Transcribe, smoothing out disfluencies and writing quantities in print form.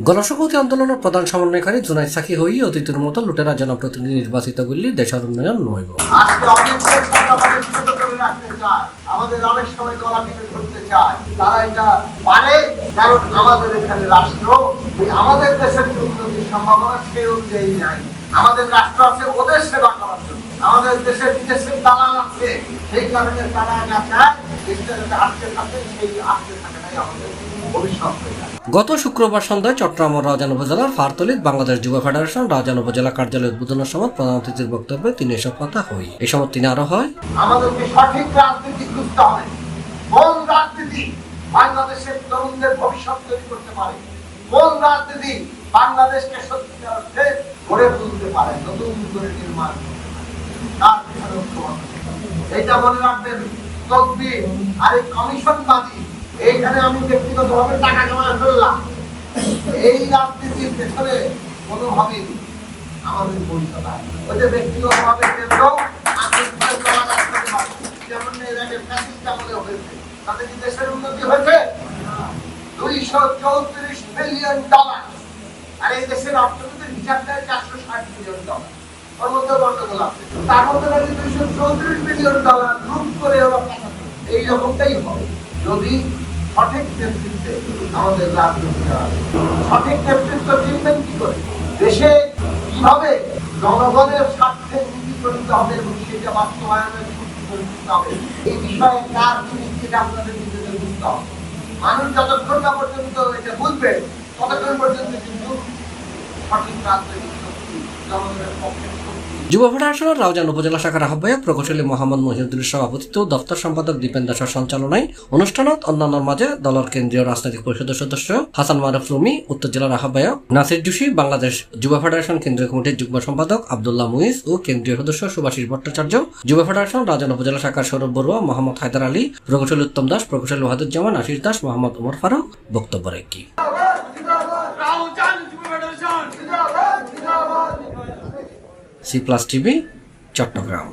গণসংহতি আন্দোলনের প্রধান সমন্বয়কারী জুনাইদ সাকি হই অতীতের মতো লুটেরা জনপ্রতিনিধি নির্বাচিত করলে দেশের উন্নয়ন নইব। আমাদের অনেক সময় গলা টিপে ধরতে চায়, তারা এটা পারে, কারণ আমাদের এখানে রাষ্ট্র আমাদের দেশের উন্নতির সম্ভাবনা সেই অনুযায়ী নাই। আমাদের রাষ্ট্র আছে ওদের সেবা করার জন্য, আমাদের দেশের বিদেশের দালাল আছে, সেই কারণে তারা না চায় দেশটাকে আটকে থাকে, সেই আটকে থাকাটাই আমাদের ভবিষ্যৎ। গত শুক্রবার সন্ধ্যায় চট্টগ্রাম ও রাউজান উপজেলার ফারতলীত বাংলাদেশ যুব ফেডারেশন রাউজান উপজেলা কার্যালয় উদ্বোধনের সময় প্রধান অতিথির বক্তব্যে তিনি এসব কথা হই। এই সময় তিনি আরো হয়, আমাদেরকে সঠিক রাজনীতি খুঁজতে হবে। কোন রাজনীতি বাংলাদেশের তরুণদের ভবিষ্যৎ তৈরি করতে পারে, কোন রাজনীতি বাংলাদেশকে সত্যিকার অর্থে গড়ে তুলতে পারে, নতুন করে নির্মাণ করতে পারে। এটা মনে রাখবেন, তকবীর আর এই কমিশনবাজি, এইখানে আমি ব্যক্তিগতভাবে টাকা জমা ফেললাম, এই রাজনীতির পেছনে কোনোভাবেই আমাদের ভবিষ্যৎ আছে। ওই যে ব্যক্তিগতভাবে ফেললেও যেমন হয়েছে, তাতে কি দেশের উন্নতি হয়েছে? $234 বিলিয়ন, আর এই দেশের অর্থনীতির হিসাব দেয় $460 বিলিয়ন। ওর মধ্যে গন্ডগোল আছে, তার মধ্যে নাকি $234 বিলিয়ন গ্রুপ করে এই রকমটাই হবে যদি সঠিক নেতৃত্বে আমাদের রাজনীতি সঠিক নেতৃত্ব চিনবেন কি করে, দেশে কিভাবে জনগণের স্বার্থে নীতি চলিত হবে এবং সেটা বাস্তবায়নের হবে, এই বিষয়ে কার জিনিসটা আপনাদের নিজেদের বুঝতে হবে। মানুষ যতক্ষণ না পর্যন্ত এটা বুঝবে ততক্ষণ পর্যন্ত কিন্তু সঠিক রাজনৈতিক শক্তি জনগণের পক্ষে। যুব ফেডারেশনের রাউজান উপজেলা শাখার আহ্বায়ক প্রকৌশলী মোহাম্মদ মহিউদ্দিনের সভাপতিত্ব ও দপ্তর সম্পাদক দীপেন দাসের সঞ্চালনায় অনুষ্ঠানত অন্যান্যর মাঝে দলের কেন্দ্রীয় রাজনৈতিক পরিষদের সদস্য হাসান মারুফ রুমি, উত্তর জেলার আহ্বায়ক নাসির জুসি, বাংলাদেশ যুব ফেডারেশন কেন্দ্রীয় কমিটির যুগ্ম সম্পাদক আব্দুল্লাহ মুইজ ও কেন্দ্রীয় সদস্য সুভাষিস ভট্টাচার্য, যুব ফেডারেশন রাউজান উপজেলা শাখার সৌরভ বড়ুয়া, মোহাম্মদ হায়দার আলী, প্রকৌশলী উত্তম দাস, প্রকৌশলী ওয়াহিদুজ্জামান, আশিস দাস, মোহাম্মদ ওমর ফারুক বক্তব্য রাখি। C+ TV Chittagong.